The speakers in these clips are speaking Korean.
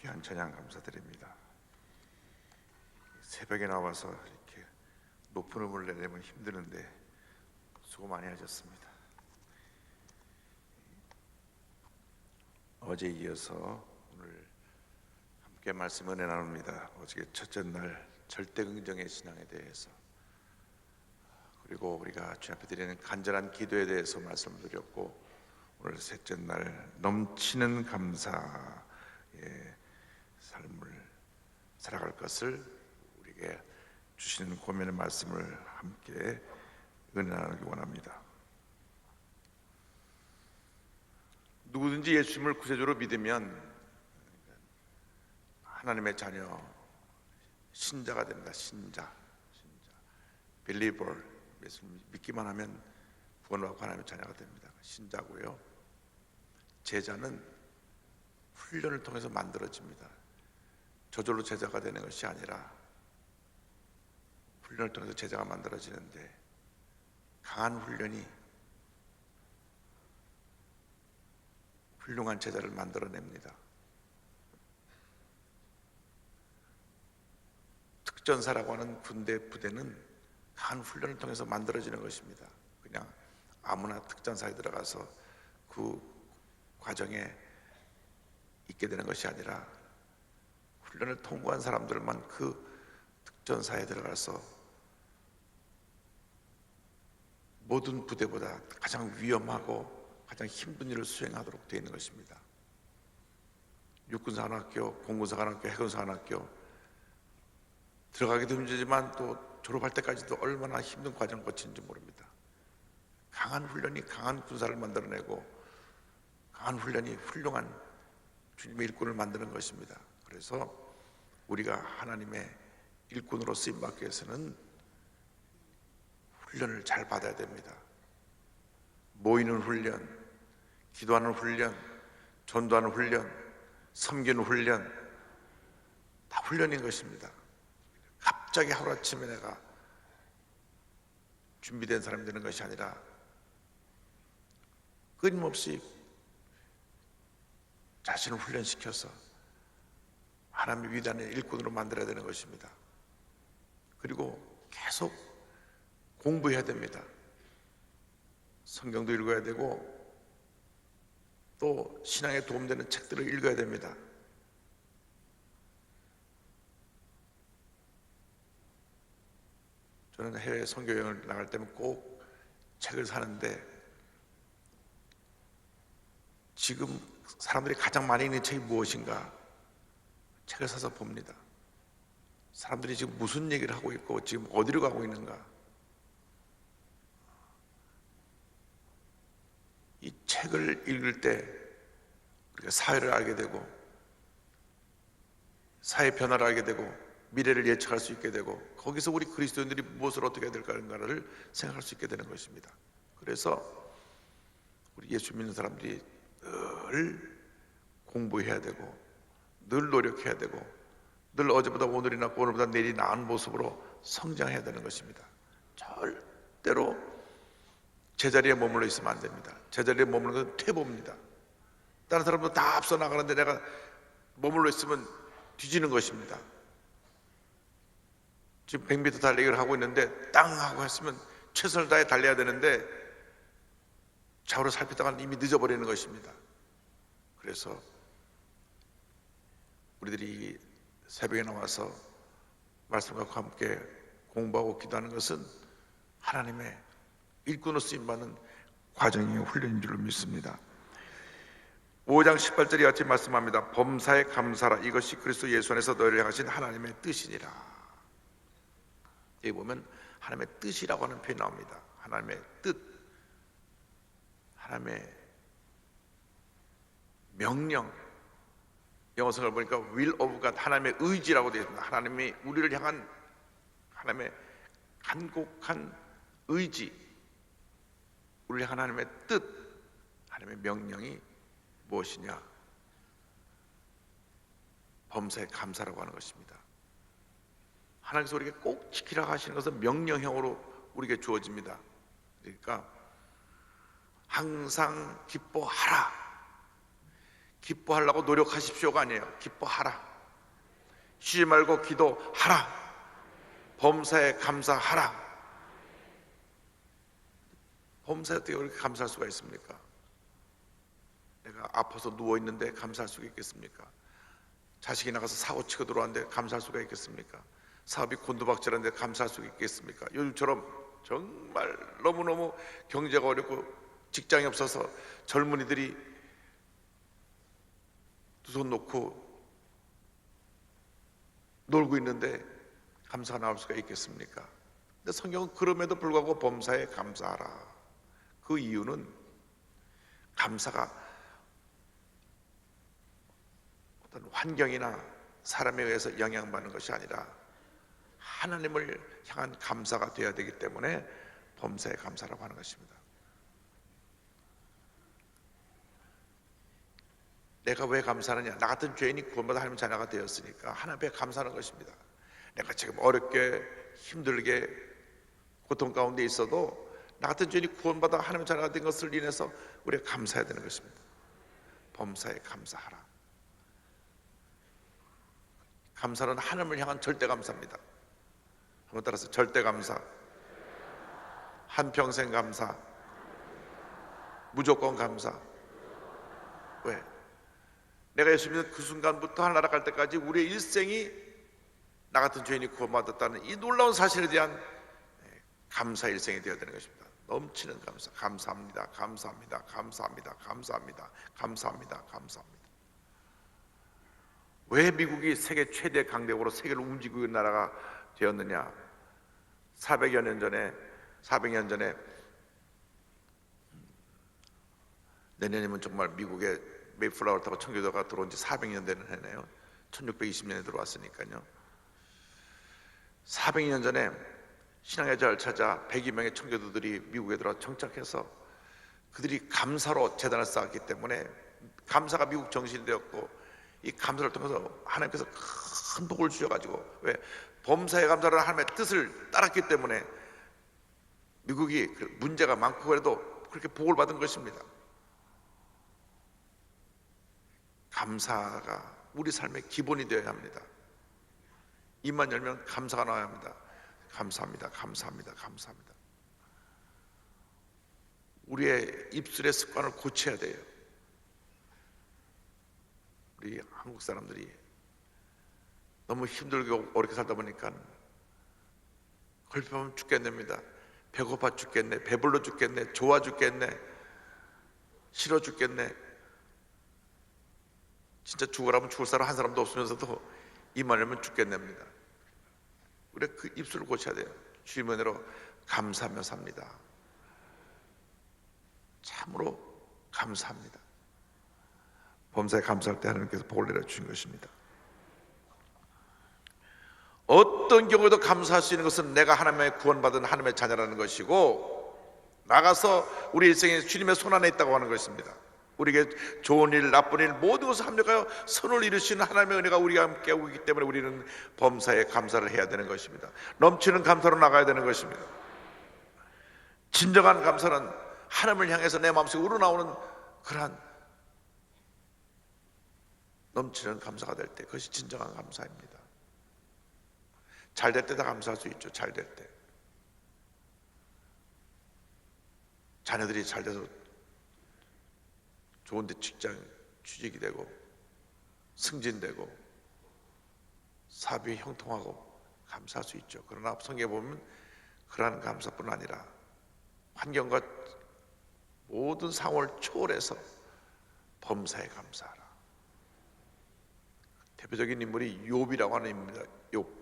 귀한 찬양 감사드립니다. 새벽에 나와서 이렇게 높은 음을 내려면 힘드는데 수고 많이 하셨습니다. 어제 이어서 오늘 함께 말씀 은혜 나눕니다. 어저께 첫째 날 절대 긍정의 신앙에 대해서, 그리고 우리가 주 앞에 드리는 간절한 기도에 대해서 말씀을 드렸고, 오늘 셋째 날 넘치는 감사의 삶을 살아갈 것을 우리에게 주시는 고면의 말씀을 함께 은혜 나누기 원합니다. 누구든지 예수님을 구세주로 믿으면 하나님의 자녀, 신자가 됩니다. 신자. believer, 예수님 믿기만 하면 구원받고 하나님의 자녀가 됩니다. 신자고요. 제자는 훈련을 통해서 만들어집니다. 저절로 제자가 되는 것이 아니라 훈련을 통해서 제자가 만들어지는데, 강한 훈련이 훌륭한 제자를 만들어냅니다. 특전사라고 하는 군대 부대는 강한 훈련을 통해서 만들어지는 것입니다. 그냥 아무나 특전사에 들어가서 그 과정에 있게 되는 것이 아니라 훈련을 통과한 사람들만 그 특전사에 들어가서 모든 부대보다 가장 위험하고 가장 힘든 일을 수행하도록 되어 있는 것입니다. 육군사관학교, 공군사관학교, 해군사관학교 들어가기도 힘들지만 또 졸업할 때까지도 얼마나 힘든 과정을 거치는지 모릅니다. 강한 훈련이 강한 군사를 만들어내고, 강한 훈련이 훌륭한 주님의 일꾼을 만드는 것입니다. 그래서 우리가 하나님의 일꾼으로 쓰임받기 위해서는 훈련을 잘 받아야 됩니다. 모이는 훈련, 기도하는 훈련, 전도하는 훈련, 섬기는 훈련, 다 훈련인 것입니다. 갑자기 하루아침에 내가 준비된 사람이 되는 것이 아니라 끊임없이 자신을 훈련시켜서 하나님의 위대한 일꾼으로 만들어야 되는 것입니다. 그리고 계속 공부해야 됩니다. 성경도 읽어야 되고 또 신앙에 도움되는 책들을 읽어야 됩니다. 저는 해외 선교여행을 나갈 때면 꼭 책을 사는데, 지금 사람들이 가장 많이 읽는 책이 무엇인가 책을 사서 봅니다. 사람들이 지금 무슨 얘기를 하고 있고 지금 어디로 가고 있는가, 이 책을 읽을 때 우리가 사회를 알게 되고 사회 변화를 알게 되고 미래를 예측할 수 있게 되고, 거기서 우리 그리스도인들이 무엇을 어떻게 해야 될까를 생각할 수 있게 되는 것입니다. 그래서 우리 예수 믿는 사람들이 늘 공부해야 되고 늘 노력해야 되고 늘 어제보다 오늘이 낫고 오늘보다 내일이 나은 모습으로 성장해야 되는 것입니다. 절대로 제자리에 머물러 있으면 안 됩니다. 제자리에 머무르는 것은 퇴보입니다. 다른 사람도 다 앞서 나가는데 내가 머물러 있으면 뒤지는 것입니다. 지금 100m 달리기를 하고 있는데 땅 하고 했으면 최선을 다해 달려야 되는데 좌우로 살피다가 이미 늦어버리는 것입니다. 그래서 우리들이 새벽에 나와서 말씀과 함께 공부하고 기도하는 것은 하나님의 일꾼으로 쓰임받는 과정의 훈련인 줄로 믿습니다. 5장 18절이 같이 말씀합니다. 범사에 감사라, 이것이 그리스도 예수 안에서 너희를 향하신 하나님의 뜻이니라. 여기 보면 하나님의 뜻이라고 하는 표현이 나옵니다. 하나님의 뜻, 하나님의 명령, 영어성을 보니까 will of God, 하나님의 의지라고 되어 있습니다. 하나님이 우리를 향한 하나님의 간곡한 의지, 우리를 향한 하나님의 뜻, 하나님의 명령이 무엇이냐? 범사에 감사라고 하는 것입니다. 하나님께서 우리에게 꼭 지키라고 하시는 것은 명령형으로 우리에게 주어집니다. 그러니까 항상 기뻐하라, 기뻐하려고 노력하십시오가 아니에요. 기뻐하라. 쉬지 말고 기도하라. 범사에 감사하라. 범사에 어떻게 그렇게 감사할 수가 있습니까? 내가 아파서 누워있는데 감사할 수가 있겠습니까? 자식이 나가서 사고 치고 들어왔는데 감사할 수가 있겠습니까? 사업이 곤두박질하는데 감사할 수가 있겠습니까? 요즘처럼 정말 너무너무 경제가 어렵고 직장이 없어서 젊은이들이 두 손 놓고 놀고 있는데 감사가 나올 수가 있겠습니까? 근데 성경은 그럼에도 불구하고 범사에 감사하라. 그 이유는 감사가 어떤 환경이나 사람에 의해서 영향받는 것이 아니라 하나님을 향한 감사가 되어야 되기 때문에 범사에 감사라고 하는 것입니다. 내가 왜 감사하느냐? 나 같은 죄인이 구원받아 하나님 자녀가 되었으니까 하나님 앞에 감사하는 것입니다. 내가 지금 어렵게 힘들게 고통 가운데 있어도 나 같은 죄인이 구원받아 하나님 자녀가 된 것을 인해서 우리가 감사해야 되는 것입니다. 범사에 감사하라. 감사는 하나님을 향한 절대 감사입니다. 한번 따라서 절대 감사, 한평생 감사, 무조건 감사. 왜? 내가 예수 믿는 그 순간부터 하늘나라 갈 때까지 우리의 일생이 나 같은 죄인이 구원받았다는 이 놀라운 사실에 대한 감사 일생이 되어야 되는 것입니다. 넘치는 감사. 감사합니다. 감사합니다. 감사합니다. 감사합니다. 감사합니다. 감사합니다. 왜 미국이 세계 최대 강대국으로 세계를 움직이고 있는 나라가 되었느냐? 400년 전에 내년이면 정말 미국에 메이플라워를 타고 청교도가 들어온 지 400년 되는 해네요. 1620년에 들어왔으니까요. 400년 전에 신앙의 자를 찾아 102명의 청교도들이 미국에 들어와 정착해서 그들이 감사로 재단을 쌓았기 때문에 감사가 미국 정신이 되었고, 이 감사를 통해서 하나님께서 큰 복을 주셔가지고, 왜? 범사에 감사를 하나님의 뜻을 따랐기 때문에 미국이 문제가 많고 그래도 그렇게 복을 받은 것입니다. 감사가 우리 삶의 기본이 되어야 합니다. 입만 열면 감사가 나와야 합니다. 감사합니다. 감사합니다. 감사합니다. 우리의 입술의 습관을 고쳐야 돼요. 우리 한국 사람들이 너무 힘들고 어렵게 살다 보니까 걸핏하면 죽겠답니다. 배고파 죽겠네, 배불러 죽겠네, 좋아 죽겠네, 싫어 죽겠네. 진짜 죽으라면 죽을 사람 한 사람도 없으면서도 입만 열면 죽겠답니다. 우리 그 입술을 고쳐야 돼요. 주님의 은혜로 감사하며 삽니다. 참으로 감사합니다. 범사에 감사할 때 하나님께서 복을 내려주신 것입니다. 어떤 경우에도 감사할 수 있는 것은 내가 하나님의 구원받은 하나님의 자녀라는 것이고, 나가서 우리 일생에 주님의 손안에 있다고 하는 것입니다. 우리에게 좋은 일, 나쁜 일 모든 것을 합력하여 선을 이루시는 하나님의 은혜가 우리와 함께하고 있기 때문에 우리는 범사에 감사를 해야 되는 것입니다. 넘치는 감사로 나가야 되는 것입니다. 진정한 감사는 하나님을 향해서 내 마음속에 우러나오는 그러한 넘치는 감사가 될 때, 그것이 진정한 감사입니다. 잘 될 때 다 감사할 수 있죠. 잘 될 때 자녀들이 잘 돼서 좋은데 직장 취직이 되고 승진되고 사업이 형통하고 감사할 수 있죠. 그러나 성경에 보면 그러한 감사뿐 아니라 환경과 모든 상황을 초월해서 범사에 감사하라. 대표적인 인물이 욥이라고 하는 인물입니다. 욥.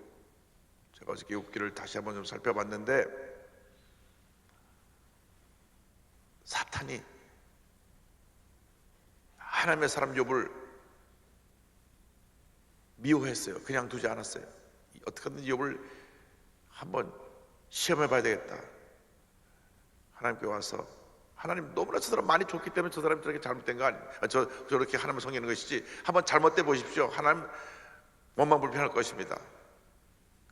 제가 어저께 욥기를 다시 한번 좀 살펴봤는데, 사탄이 하나님의 사람 욥을 미워했어요. 그냥 두지 않았어요. 어떻게든 욥을 한번 시험해 봐야 되겠다. 하나님께 와서, 하나님 너무나 저 사람 많이 좋기 때문에 저 사람이 저렇게 잘못된 거 아니에요. 저렇게 하나님을 섬기는 것이지, 한번 잘못돼 보십시오. 하나님 원망 불편할 것입니다.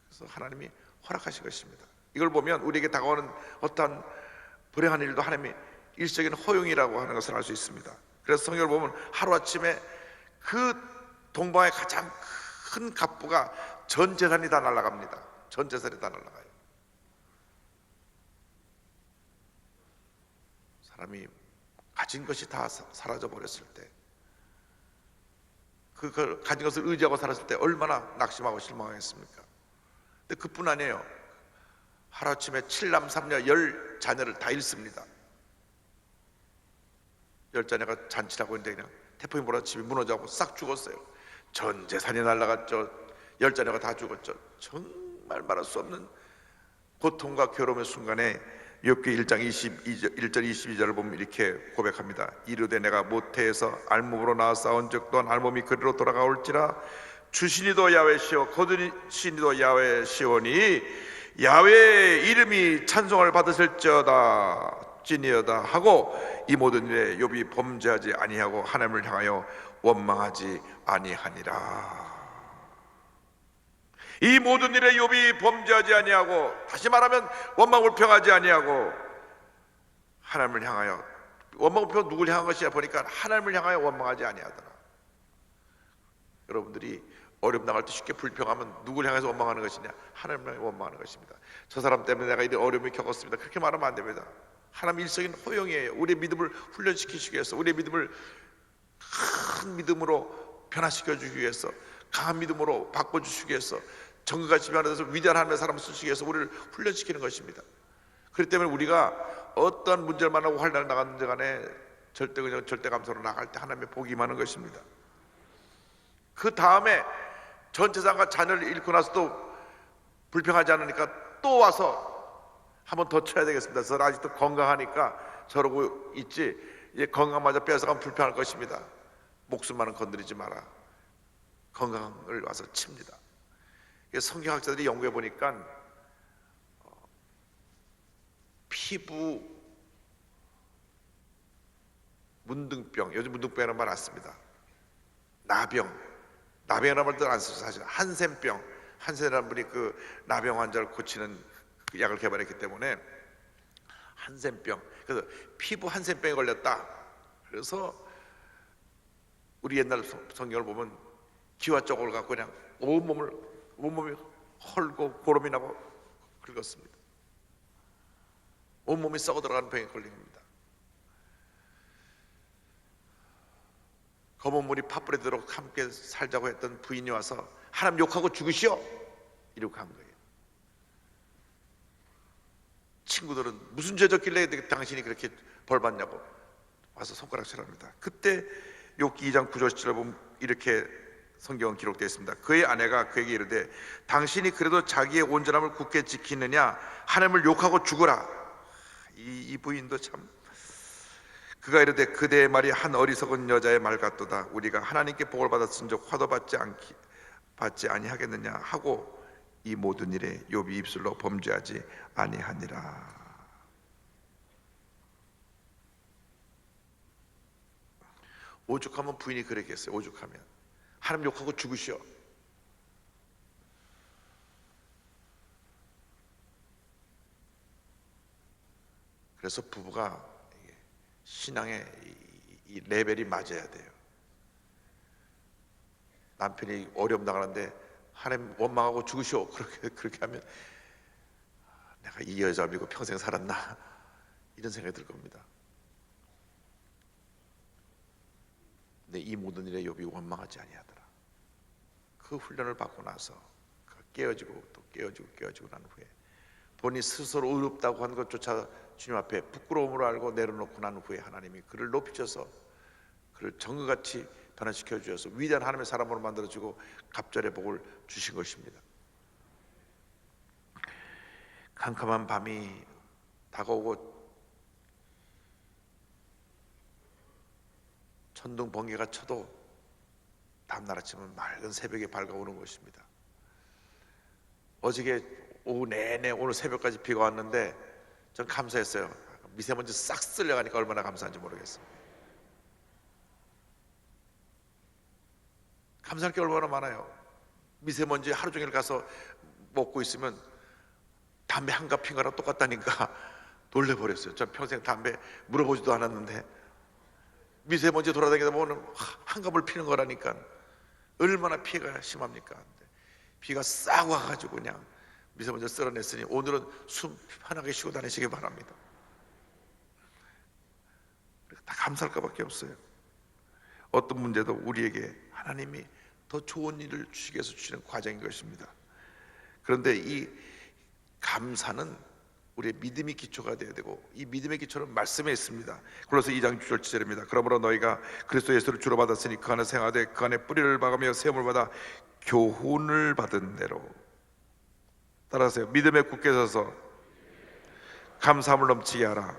그래서 하나님이 허락하신 것입니다. 이걸 보면 우리에게 다가오는 어떠한 불행한 일도 하나님이 일시적인 허용이라고 하는 것을 알 수 있습니다. 그래서 성경을 보면 하루아침에 그 동방의 가장 큰 갑부가 전 재산이 다 날아갑니다. 전 재산이 다 날아가요. 사람이 가진 것이 다 사라져 버렸을 때, 그걸 가진 것을 의지하고 살았을 때 얼마나 낙심하고 실망하겠습니까? 근데 그뿐 아니에요. 하루아침에 7남 3녀 10자녀를 다 잃습니다. 10자녀가 잔치라고 했는데 그냥 태풍이 몰아 집이 무너져고 싹 죽었어요. 전 재산이 날아갔죠. 10자녀가 다 죽었죠. 정말 말할 수 없는 고통과 괴로움의 순간에 욥기 1장 1절 22절을 보면 이렇게 고백합니다. 이르되 내가 모태에서 알몸으로 나와 싸운 적 또한 알몸이 그리로 돌아가올지라 주신이도 야훼시오 거두신이도 야훼시오니 야훼의 이름이 찬송을 받으실지어다 찐이어다 하고 이 모든 일에 욥이 범죄하지 아니하고 하나님을 향하여 원망하지 아니하니라. 이 모든 일에 욥이 범죄하지 아니하고, 다시 말하면 원망불평하지 아니하고 하나님을 향하여, 원망불평 누굴 향한 것이냐 보니까 하나님을 향하여 원망하지 아니하더라. 여러분들이 어려움 당할 때 쉽게 불평하면 누굴 향해서 원망하는 것이냐? 하나님을 향해 원망하는 것입니다. 저 사람 때문에 내가 이런 어려움을 겪었습니다. 그렇게 말하면 안 됩니다. 하나님 일성인 호영이에요. 우리의 믿음을 훈련시키시기 위해서, 우리의 믿음을 큰 믿음으로 변화시켜 주기 위해서, 강한 믿음으로 바꿔주시기 위해서, 정글같이 변화돼서 위대한 하나님의 사람을 쓰시기 위해서 우리를 훈련시키는 것입니다. 그렇기 때문에 우리가 어떤 문제를 만나고 환난을 나갔는지 간에 절대 그냥 절대 감사로 나갈 때 하나님의 복이 임하는 것입니다. 그 다음에 전 재산과 자녀를 잃고 나서도 불평하지 않으니까 또 와서 한 번 더 쳐야 되겠습니다. 저는 아직도 건강하니까 저러고 있지, 이제 건강마저 뺏어가면 불평할 것입니다. 목숨만은 건드리지 마라. 건강을 와서 칩니다. 성경학자들이 연구해 보니까 피부 문둥병, 요즘 문둥병이라는 말 안 씁니다. 나병이라는 말도 안 쓰죠. 사실 한센이라는 분이 그 나병 환자를 고치는 그 약을 개발했기 때문에 한센병, 그래서 피부 한센병에 걸렸다. 그래서 우리 옛날 성경을 보면 기와 쪽을 갖고 그냥 온몸이 헐고 고름이 나고 긁었습니다. 온몸이 썩어 들어가는 병에 걸린 겁니다. 검은 물이 팥불에 들어 함께 살자고 했던 부인이 와서 하나님 욕하고 죽으시오 이러고 간 거예요. 친구들은 무슨 죄 졌길래 당신이 그렇게 벌 받냐고 와서 손가락질합니다. 그때 욥기 2장 9절 10절을 보면 이렇게 성경은 기록되어 있습니다. 그의 아내가 그에게 이르되 당신이 그래도 자기의 온전함을 굳게 지키느냐 하나님을 욕하고 죽으라. 이 부인도 참, 그가 이르되 그대의 말이 한 어리석은 여자의 말 같도다. 우리가 하나님께 복을 받았은즉 화도 받지 아니하겠느냐 하고 이 모든 일에 욥이 입술로 범죄하지 아니하니라. 오죽하면 부인이 그랬겠어요. 오죽하면 하나님 욕하고 죽으시오. 그래서 부부가 신앙의 이 레벨이 맞아야 돼요. 남편이 어려움 당하는데 하나님 원망하고 죽으시오. 그렇게 하면 내가 이 여자 믿고 평생 살았나 이런 생각이 들 겁니다. 근데 이 모든 일에 욥이 원망하지 아니하더라. 그 훈련을 받고 나서 깨어지고 또 깨어지고 난 후에 본인이 스스로 의롭다고 한 것조차 주님 앞에 부끄러움으로 알고 내려놓고 난 후에 하나님이 그를 높이셔서 그를 정글같이 변화시켜 주셔서 위대한 하나님의 사람으로 만들어주고 갑절의 복을 주신 것입니다. 캄캄한 밤이 다가오고 천둥 번개가 쳐도 다음날 아침은 맑은 새벽에 밝아오는 것입니다. 어저께 오후 내내 오늘 새벽까지 비가 왔는데 전 감사했어요. 미세먼지 싹 쓸려가니까 얼마나 감사한지 모르겠습니다. 감사할 게 얼마나 많아요. 미세먼지 하루 종일 가서 먹고 있으면 담배 한갑 핀 거랑 똑같다니까 놀래버렸어요. 전 평생 담배 물어보지도 않았는데 미세먼지 돌아다니다 보면 한갑을 피는 거라니까. 얼마나 피해가 심합니까? 비가 싹 와가지고 그냥 미세먼지를 쓸어냈으니 오늘은 숨 편하게 쉬고 다니시기 바랍니다. 다 감사할 것밖에 없어요. 어떤 문제도 우리에게 하나님이 더 좋은 일을 주시기 위해서 주시는 과정인 것입니다. 그런데 이 감사는 우리의 믿음이 기초가 되어야 되고, 이 믿음의 기초는 말씀에 있습니다. 골로새 2장 6절 7절입니다. 그러므로 너희가 그리스도 예수를 주로 받았으니 그 안에 생활하되 그 안에 뿌리를 박으며 세움을 받아 교훈을 받은 대로. 따라하세요. 믿음에 굳게 서서 감사함을 넘치게 하라.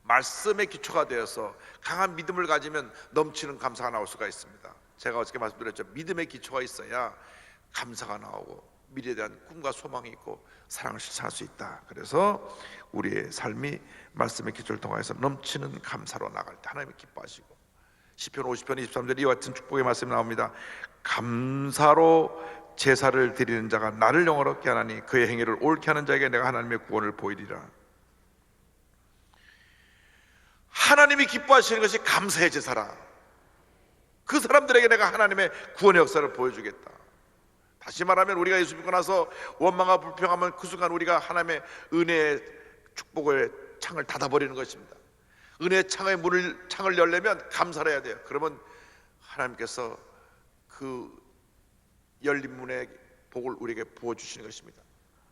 말씀의 기초가 되어서 강한 믿음을 가지면 넘치는 감사가 나올 수가 있습니다. 제가 어저께 말씀드렸죠. 믿음의 기초가 있어야 감사가 나오고 미래에 대한 꿈과 소망이 있고 사랑을 실천할 수 있다. 그래서 우리의 삶이 말씀의 기초를 통해서 넘치는 감사로 나갈 때 하나님이 기뻐하시고, 시편 50편 23절 이와 같은 축복의 말씀이 나옵니다. 감사로 제사를 드리는 자가 나를 영화롭게 하나니 그의 행위를 옳게 하는 자에게 내가 하나님의 구원을 보이리라. 하나님이 기뻐하시는 것이 감사의 제사라. 그 사람들에게 내가 하나님의 구원의 역사를 보여주겠다. 다시 말하면 우리가 예수 믿고 나서 원망과 불평하면 그 순간 우리가 하나님의 은혜의 축복의 창을 닫아버리는 것입니다. 은혜의 창을 열려면 감사를 해야 돼요. 그러면 하나님께서 그 열린 문의 복을 우리에게 부어주시는 것입니다.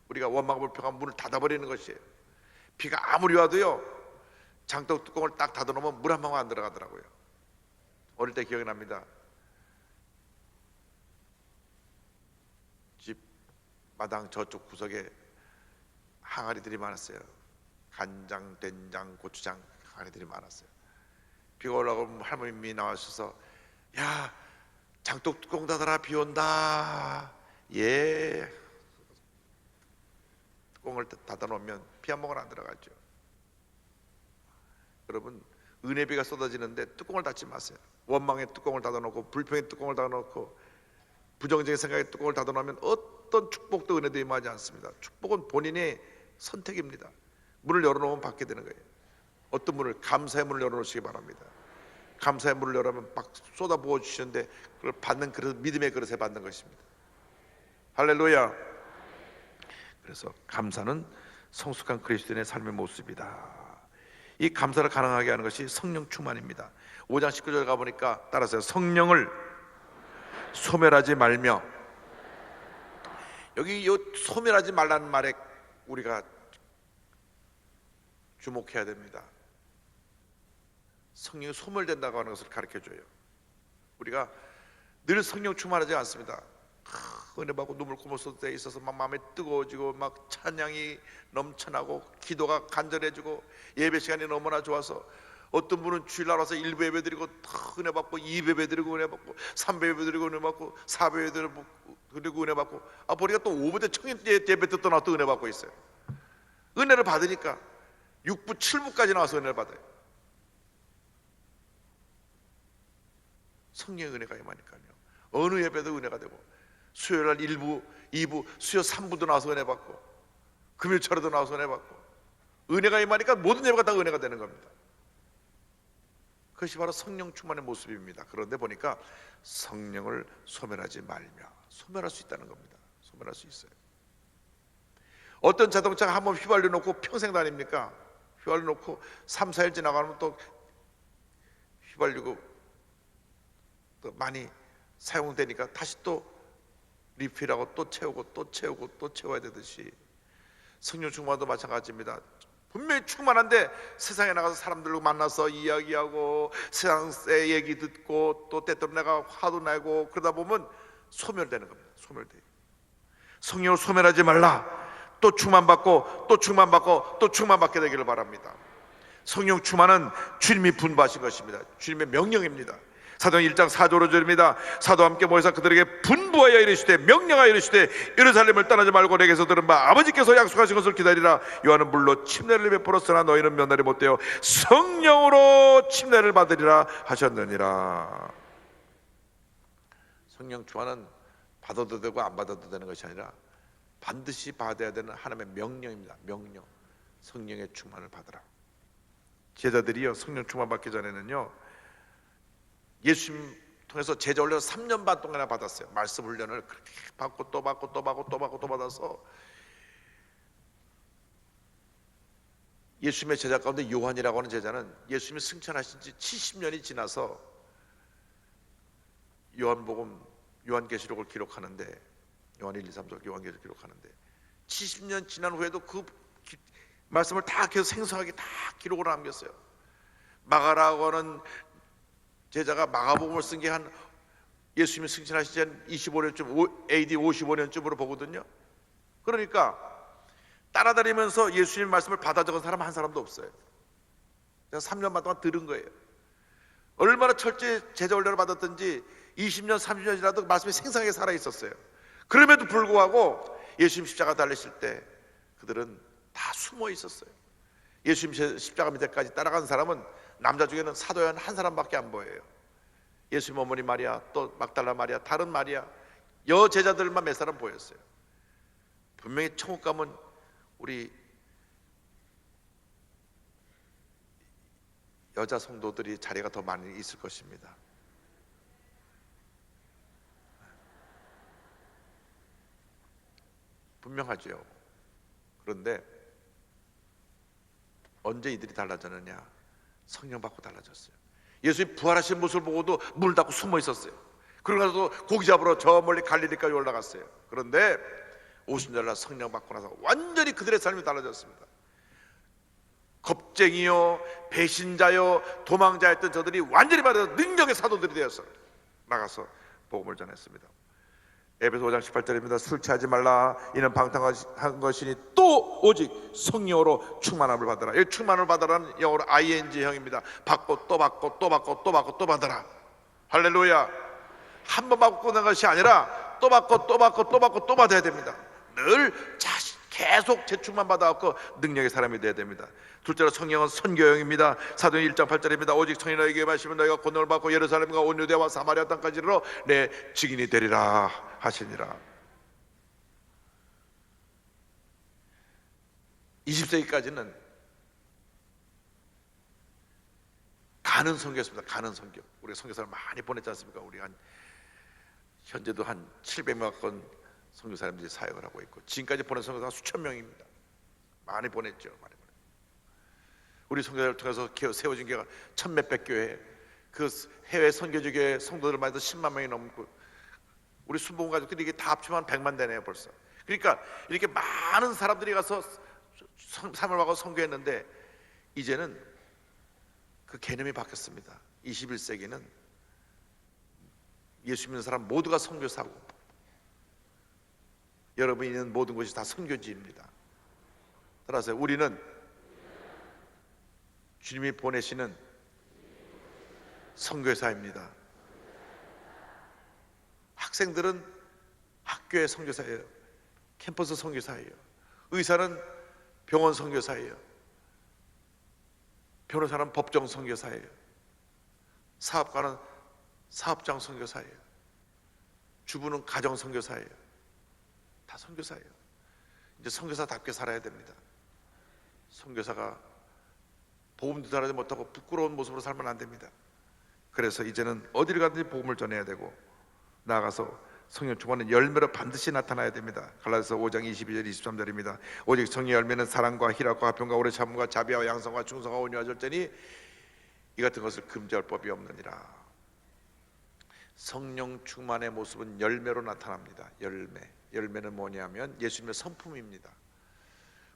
우리가 원망과 불평하면 문을 닫아버리는 것이에요. 비가 아무리 와도요, 장독 뚜껑을 딱 닫아놓으면 물 한 방울 안 들어가더라고요. 어릴 때 기억이 납니다. 집 마당 저쪽 구석에 항아리들이 많았어요. 간장, 된장, 고추장 항아리들이 많았어요. 비가 올라오면 할머님이 나와주셔서, 야, 장독 뚜껑 닫아라, 비 온다. 예. 뚜껑을 닫아놓으면 비 한 방울 안 들어가죠. 여러분, 은혜비가 쏟아지는데 뚜껑을 닫지 마세요. 원망의 뚜껑을 닫아놓고 불평의 뚜껑을 닫아놓고 부정적인 생각의 뚜껑을 닫아놓으면 어떤 축복도 은혜도 임하지 않습니다. 축복은 본인의 선택입니다. 문을 열어놓으면 받게 되는 거예요. 어떤 문을, 감사의 문을 열어놓으시기 바랍니다. 감사의 문을 열어놓으면 막 쏟아부어 주시는데 그걸 받는 그릇, 믿음의 그릇에 받는 것입니다. 할렐루야. 그래서 감사는 성숙한 그리스도인의 삶의 모습이다. 이 감사를 가능하게 하는 것이 성령 충만입니다. 5장 19절 가보니까 따라서요. 성령을 소멸하지 말며. 여기 이 소멸하지 말라는 말에 우리가 주목해야 됩니다. 성령이 소멸된다고 하는 것을 가르쳐줘요. 우리가 늘 성령 충만하지 않습니다. 은혜 받고 눈물 콧물 쏟을 때 있어서 막 마음이 뜨거워지고 막 찬양이 넘쳐나고 기도가 간절해지고 예배 시간이 너무나 좋아서 어떤 분은 주일날 와서 1부 예배 드리고 은혜 받고 2부 예배 드리고 은혜 받고 3부 예배 드리고 은혜 받고 4부 예배 드리고 은혜 받고 보니까 또 5부 때 청년 예배 듣다 나와 또 은혜 받고 있어요. 은혜를 받으니까 6부 7부까지 나와서 은혜를 받아요. 성령의 은혜가 임하니까요. 어느 예배도 은혜가 되고 수요일날 1부, 2부, 수요 3부도 나와서 은혜 받고 금요일 철에도 나와서 은혜 받고 은혜가 임하니까 모든 예배가 다 은혜가 되는 겁니다. 그것이 바로 성령 충만의 모습입니다. 그런데 보니까 성령을 소멸하지 말며, 소멸할 수 있다는 겁니다. 소멸할 수 있어요. 어떤 자동차가 한번 휘발유 놓고 평생 다닙니까? 휘발유 놓고 3, 4일 지나가면 또 휘발유가 또 많이 사용되니까 다시 또 리필하고 또 채우고 또 채우고 또 채워야 되듯이 성령 충만도 마찬가지입니다. 분명히 충만한데 세상에 나가서 사람들과 만나서 이야기하고 세상의 얘기 듣고 또 때때로 내가 화도 내고 그러다 보면 소멸되는 겁니다. 소멸돼요. 성령을 소멸하지 말라. 또 충만받고 또 충만받고 또 충만받게 되기를 바랍니다. 성령 충만은 주님이 분부하신 것입니다. 주님의 명령입니다. 사도행 1장 4절 5절입니다. 사도와 함께 모여서 그들에게 분부하여 이르시되 명령하여 이르시되 예루살렘을 떠나지 말고 내게서 들은 바 아버지께서 약속하신 것을 기다리라. 요한은 물로 침례를 베풀었으나 너희는 면하지 못하여 성령으로 침례를 받으리라 하셨느니라. 성령 충만은 받아도 되고 안 받아도 되는 것이 아니라 반드시 받아야 되는 하나님의 명령입니다. 명령. 성령의 충만을 받으라. 제자들이요, 성령 충만 받기 전에는요, 예수님 통해서 제자 훈련을 3년 반 동안이나 받았어요. 말씀 훈련을 그렇게 받고 또 받고 또 받고 또 받고 또 받아서 예수님의 제자 가운데 요한이라고 하는 제자는 예수님이 승천하신 지 70년이 지나서 요한계시록을 기록하는데, 요한 1, 2, 3절 요한계시록 기록하는데 70년 지난 후에도 그 말씀을 다 계속 생생하게 다 기록을 남겼어요. 마가라고 하는 제자가 마가복음을 쓴 게 한 예수님이 승천하신 지 한 25년쯤 AD 55년쯤으로 보거든요. 그러니까 따라다니면서 예수님 말씀을 받아 적은 사람 한 사람도 없어요. 제가 3년 반 동안 들은 거예요. 얼마나 철저히 제자 훈련을 받았든지 20년 30년 지나도 말씀이 생생하게 살아있었어요. 그럼에도 불구하고 예수님 십자가 달리실 때 그들은 다 숨어 있었어요. 예수님 십자가 밑에까지 따라간 사람은 남자 중에는 사도 요한 한 사람밖에 안 보여요. 예수님 어머니 마리아, 또 막달라 마리아, 다른 마리아, 여제자들만 몇 사람 보였어요. 분명히 천국 가면 우리 여자 성도들이 자리가 더 많이 있을 것입니다. 분명하죠. 그런데 언제 이들이 달라졌느냐? 성령 받고 달라졌어요. 예수님 부활하신 모습을 보고도 문을 닫고 숨어 있었어요. 그러고 나서 고기 잡으러 저 멀리 갈릴리까지 올라갔어요. 그런데 오순절날 성령 받고 나서 완전히 그들의 삶이 달라졌습니다. 겁쟁이요, 배신자요, 도망자였던 저들이 완전히 말해서 능력의 사도들이 되어서 나가서 복음을 전했습니다. 에베소 5장 18절입니다. 술 취하지 말라. 이는 방탕한 것이니 또 오직 성령으로 충만함을 받아라. 이 충만함을 받아라는 영어로 ing형입니다. 받고 또 받고 또 받고 또 받고 또 받아라. 할렐루야. 한 번 받고 끝난 것이 아니라 또 받고 또 받고 또 받고 또 받아야 됩니다. 늘 계속 재충만 받아갖고 능력의 사람이 되어야 됩니다. 둘째로 성령은 선교형입니다. 사도행 1장 8절입니다. 오직 성령 너희에게 마시면 너희가 권능을 받고 예루살렘과 온 유대와 사마리아 땅까지 이르러 내 증인이 되리라 하시니라. 20세기까지는 가는 선교였습니다. 가는 선교. 우리가 선교사를 많이 보냈지 않습니까? 우리 현재도 한 700명 선교사님들이 사역을 하고 있고, 지금까지 보낸 선교사가 수천 명입니다. 많이 보냈죠. 많이 보냈죠. 우리 선교사를 통해서 세워진 교회가 천몇백 교회, 그 해외 선교지 교회 성도들만 해도 10만 명이 넘고, 우리 순복음 가족들이 이게 다 합치면 100만 되네요 벌써. 그러니까 이렇게 많은 사람들이 가서 삶을 하고 선교했는데, 이제는 그 개념이 바뀌었습니다. 21세기는 예수 믿는 사람 모두가 선교사고, 여러분이 있는 모든 곳이 다 선교지입니다. 따라서 우리는 주님이 보내시는 선교사입니다. 학생들은 학교의 선교사예요. 캠퍼스 선교사예요. 의사는 병원 선교사예요. 변호사는 법정 선교사예요. 사업가는 사업장 선교사예요. 주부는 가정 선교사예요. 다 선교사예요. 이제 선교사답게 살아야 됩니다. 선교사가 복음도 전하지 못하고 부끄러운 모습으로 살면 안 됩니다. 그래서 이제는 어디를 가든지 복음을 전해야 되고, 나아가서 성령 충만은 열매로 반드시 나타나야 됩니다. 갈라디아서 5장 22절 23절입니다. 오직 성령의 열매는 사랑과 희락과 화평과 오래 참음과 자비와 양성과 충성과 온유와 절제니 이 같은 것을 금지할 법이 없느니라. 성령 충만의 모습은 열매로 나타납니다. 열매는 뭐냐면 예수님의 성품입니다.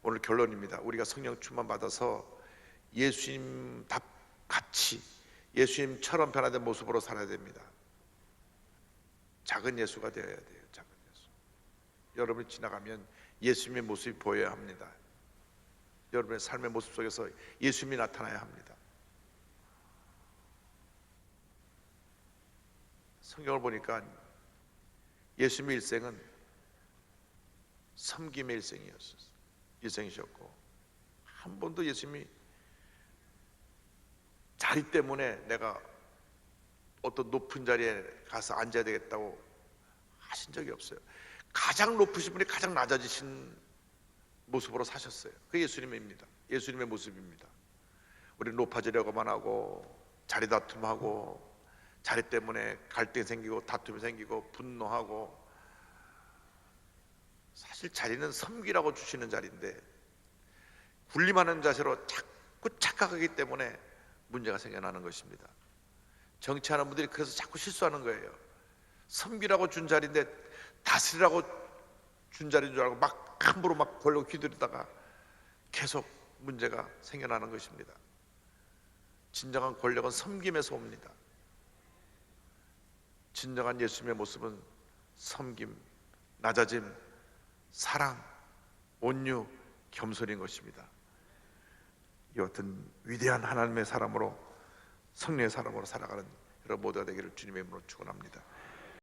오늘 결론입니다. 우리가 성령 충만 받아서 예수님 같이 예수님처럼 변화된 모습으로 살아야 됩니다. 작은 예수가 되어야 돼요. 작은 예수. 여러분이 지나가면 예수님의 모습이 보여야 합니다. 여러분의 삶의 모습 속에서 예수님이 나타나야 합니다. 성경을 보니까 예수님의 일생은 섬김의 일생이셨고, 한 번도 예수님이 자리 때문에 내가 어떤 높은 자리에 가서 앉아야 되겠다고 하신 적이 없어요. 가장 높으신 분이 가장 낮아지신 모습으로 사셨어요. 그게 예수님입니다. 예수님의 모습입니다. 우리 높아지려고만 하고 자리 다툼하고 자리 때문에 갈등이 생기고 다툼이 생기고 분노하고, 사실 자리는 섬기라고 주시는 자리인데 군림하는 자세로 자꾸 착각하기 때문에 문제가 생겨나는 것입니다. 정치하는 분들이 그래서 자꾸 실수하는 거예요. 섬기라고 준 자리인데 다스리라고 준 자리인 줄 알고 막 함부로 막 권력 휘두르다가 계속 문제가 생겨나는 것입니다. 진정한 권력은 섬김에서 옵니다. 진정한 예수님의 모습은 섬김, 낮아짐, 사랑, 온유, 겸손인 것입니다. 이와 같은 위대한 하나님의 사람으로, 성령의 사람으로 살아가는 여러분 모두가 되기를 주님의 이름으로 축원합니다.